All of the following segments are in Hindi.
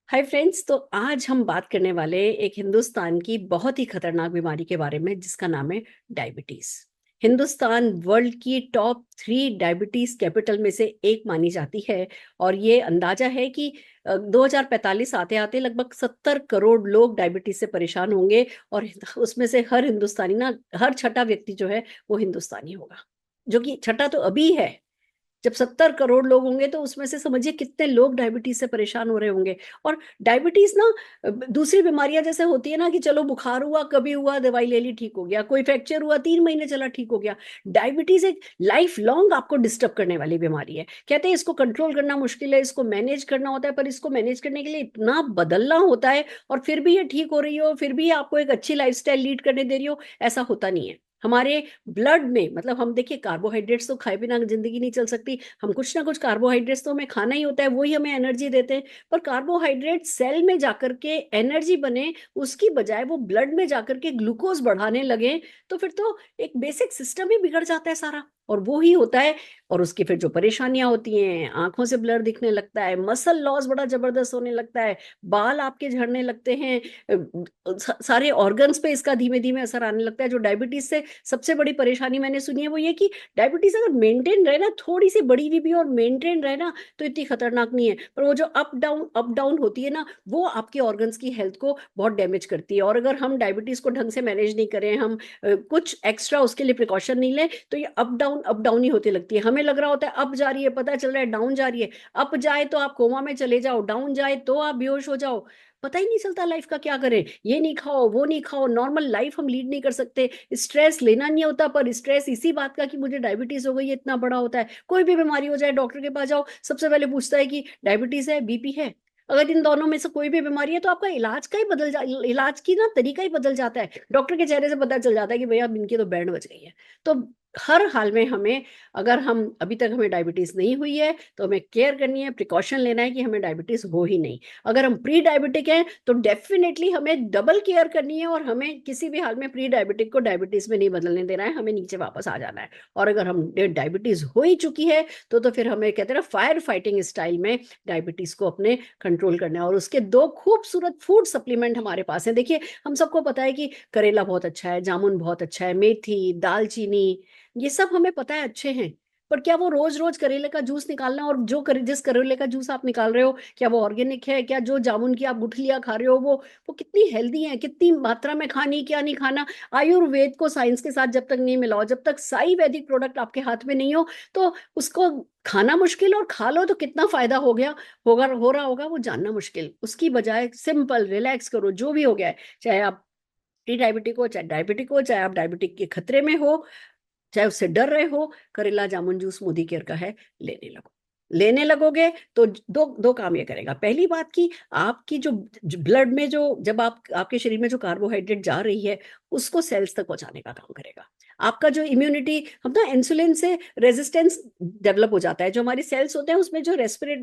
Hi friends. तो आज हम बात करने वाले एक हिंदुस्तान की बहुत ही खतरनाक बीमारी के बारे में जिसका नाम है डायबिटीज। हिंदुस्तान वर्ल्ड की टॉप 3 डायबिटीज कैपिटल में से एक मानी जाती है। और ये अंदाजा है कि 2045 आते आते लगभग 70 करोड़ लोग डायबिटीज से परेशान होंगे। और उसमें से हर हिंदुस्तानी ना, हर छठा व्यक्ति जो है वो हिंदुस्तानी होगा, जो कि छठा तो अभी है। जब 70 करोड़ लोग होंगे तो उसमें से समझिए कितने लोग डायबिटीज से परेशान हो रहे होंगे। और डायबिटीज ना, दूसरी बीमारियां जैसे होती है ना कि चलो बुखार हुआ, कभी हुआ, दवाई ले ली, ठीक हो गया। कोई फ्रैक्चर हुआ, 3 महीने चला, ठीक हो गया। डायबिटीज एक लाइफ लॉन्ग आपको डिस्टर्ब करने वाली बीमारी है। कहते हैं इसको कंट्रोल करना मुश्किल है, इसको मैनेज करना होता है, पर इसको मैनेज करने के लिए इतना बदलना होता है। और फिर भी ये ठीक हो रही हो, फिर भी आपको एक अच्छी लाइफस्टाइल लीड करने दे रही हो, ऐसा होता नहीं है। हमारे ब्लड में, मतलब हम देखिए, कार्बोहाइड्रेट्स तो खाए बिना जिंदगी नहीं चल सकती। हम कुछ ना कुछ कार्बोहाइड्रेट्स तो हमें खाना ही होता है, वही हमें एनर्जी देते हैं। पर कार्बोहाइड्रेट सेल में जाकर के एनर्जी बने, उसकी बजाय वो ब्लड में जाकर के ग्लूकोज बढ़ाने लगे, तो फिर तो एक बेसिक सिस्टम ही बिगड़ जाता है सारा। और वो ही होता है। और उसकी फिर जो परेशानियां होती हैं, आंखों से ब्लर दिखने लगता है, मसल लॉस बड़ा जबरदस्त होने लगता है, बाल आपके झड़ने लगते हैं, सारे ऑर्गन्स पे इसका धीमे धीमे असर आने लगता है। जो डायबिटीज से सबसे बड़ी परेशानी मैंने सुनी है वो ये कि डायबिटीज अगर मेंटेन रहे ना, थोड़ी सी बड़ी हुई भी और मेंटेन रहे ना, तो इतनी खतरनाक नहीं है। पर वो जो अप डाउन होती है ना, वो आपके ऑर्गन्स की हेल्थ को बहुत डैमेज करती है। और अगर हम डायबिटीज को ढंग से मैनेज नहीं करें, हम कुछ एक्स्ट्रा उसके लिए प्रिकॉशन नहीं लें, तो ये अप डाउन ही होती लगती है। हमें लग रहा होता है अप जा रही है, पता चल रहा है डाउन जा रही है। अप जाए तो आप कोमा में चले जाओ, डाउन जाए तो आप बेहोश हो जाओ। पता ही नहीं चलता लाइफ का क्या करें। ये नहीं खाओ, वो नहीं खाओ, नॉर्मल लाइफ हम लीड नहीं कर सकते। स्ट्रेस लेना नहीं होता, पर स्ट्रेस इसी बात का कि मुझे डायबिटीज हो गई है इतना बड़ा होता है। कोई भी बीमारी हो जाए, डॉक्टर के पास जाओ, सबसे पहले पूछता है कि डायबिटीज है, बीपी है। अगर इन दोनों में से कोई भी बीमारी है तो आपका इलाज का ही इलाज की ना तरीका ही बदल जाता है। डॉक्टर के चेहरे से पता चल जाता है कि भैया अब इनकी तो बैंड बज गई है। तो हर हाल में हमें, अगर हम अभी तक हमें डायबिटीज नहीं हुई है तो हमें केयर करनी है, प्रिकॉशन लेना है कि हमें डायबिटीज हो ही नहीं। अगर हम प्री डायबिटिक हैं तो डेफिनेटली हमें डबल केयर करनी है, और हमें किसी भी हाल में प्री डायबिटिक को डायबिटीज में नहीं बदलने देना है, हमें नीचे वापस आ जाना है। और अगर हम डायबिटीज हो ही चुकी है तो फिर हमें कहते हैं ना, फायर फाइटिंग स्टाइल में डायबिटीज को अपने कंट्रोल करना है। और उसके 2 खूबसूरत फूड सप्लीमेंट हमारे पास हैं। देखिए, हम सबको पता है कि करेला बहुत अच्छा है, जामुन बहुत अच्छा है, मेथी, दालचीनी, ये सब हमें पता है अच्छे हैं। पर क्या वो रोज रोज करेले का जूस निकालना, और जिस करेले का जूस आप निकाल रहे हो, क्या वो ऑर्गेनिक है? क्या जो जामुन की आप गुठलियां खा रहे हो वो कितनी हेल्दी है, कितनी मात्रा में खानी, क्या नहीं खाना? आयुर्वेद को साइंस के साथ जब तक नहीं मिलाओ, जब तक साई वैदिक प्रोडक्ट आपके हाथ में नहीं हो, तो उसको खाना मुश्किल, और खा लो तो कितना फायदा हो गया होगा, हो रहा होगा वो जानना मुश्किल। उसकी बजाय सिंपल रिलैक्स करो, जो भी हो गया है, चाहे आप प्री डायबिटिक हो, चाहे डायबिटिक हो, चाहे आप डायबिटिक के खतरे में हो, चाहे उससे डर रहे हो, करेला जामुन जूस मोदी केयर का है, लेने लगो। लेने लगोगे तो दो दो काम ये करेगा। पहली बात कि आपकी जो ब्लड में, जो जब आप आपके शरीर में जो कार्बोहाइड्रेट जा रही है, उसको सेल्स तक पहुंचाने का काम करेगा। आपका जो इम्यूनिटी, हम ना इंसुलिन से रेजिस्टेंस डेवलप हो जाता है। जो हमारी सेल्स होते हैं उसमें जो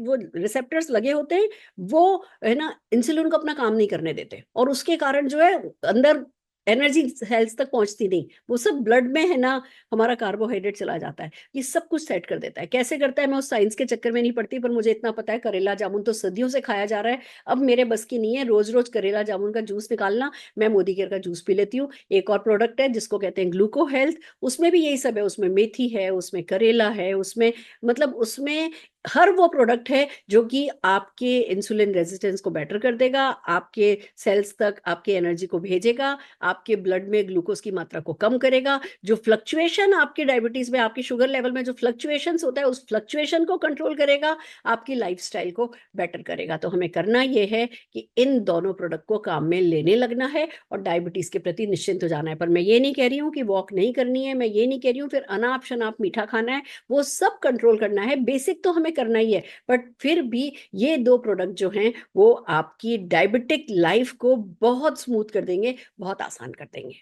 वो रिसेप्टर्स लगे होते हैं, वो है ना, इंसुलिन को अपना काम नहीं करने देते, और उसके कारण जो है अंदर एनर्जी सेल्स तक पहुंचती नहीं। वो सब ब्लड में है ना, हमारा कार्बोहाइड्रेट चला जाता है। ये सब कुछ सेट कर देता है। कैसे करता है मैं उस साइंस के चक्कर में नहीं पड़ती, पर मुझे इतना पता है करेला जामुन तो सदियों से खाया जा रहा है। अब मेरे बस की नहीं है रोज रोज करेला जामुन का जूस निकालना। मैं मोदी केयर का जूस पी लेती हूँ। एक और प्रोडक्ट है जिसको कहते हैं ग्लूको हेल्थ, उसमें भी यही सब है। उसमें मेथी है, उसमें करेला है, उसमें, मतलब उसमें हर वो प्रोडक्ट है जो कि आपके इंसुलिन रेजिस्टेंस को बेटर कर देगा, आपके सेल्स तक आपके एनर्जी को भेजेगा, आपके ब्लड में ग्लूकोज की मात्रा को कम करेगा। जो फ्लक्चुएशन आपके डायबिटीज में, आपकी शुगर लेवल में जो फ्लक्चुएशन होता है, उस फ्लक्चुएशन को कंट्रोल करेगा, आपकी लाइफस्टाइल को बेटर करेगा। तो हमें करना यह है कि इन दोनों प्रोडक्ट को काम में लेने लगना है और डायबिटीज के प्रति निश्चिंत हो जाना है। पर मैं ये नहीं कह रही हूँ कि वॉक नहीं करनी है, मैं ये नहीं कह रही हूँ फिर अनाप शनाप मीठा खाना है। वो सब कंट्रोल करना है, बेसिक तो हमें करना ही है। बट फिर भी ये 2 प्रोडक्ट जो हैं वो आपकी डायबिटिक लाइफ को बहुत स्मूथ कर देंगे, बहुत आसान कर देंगे।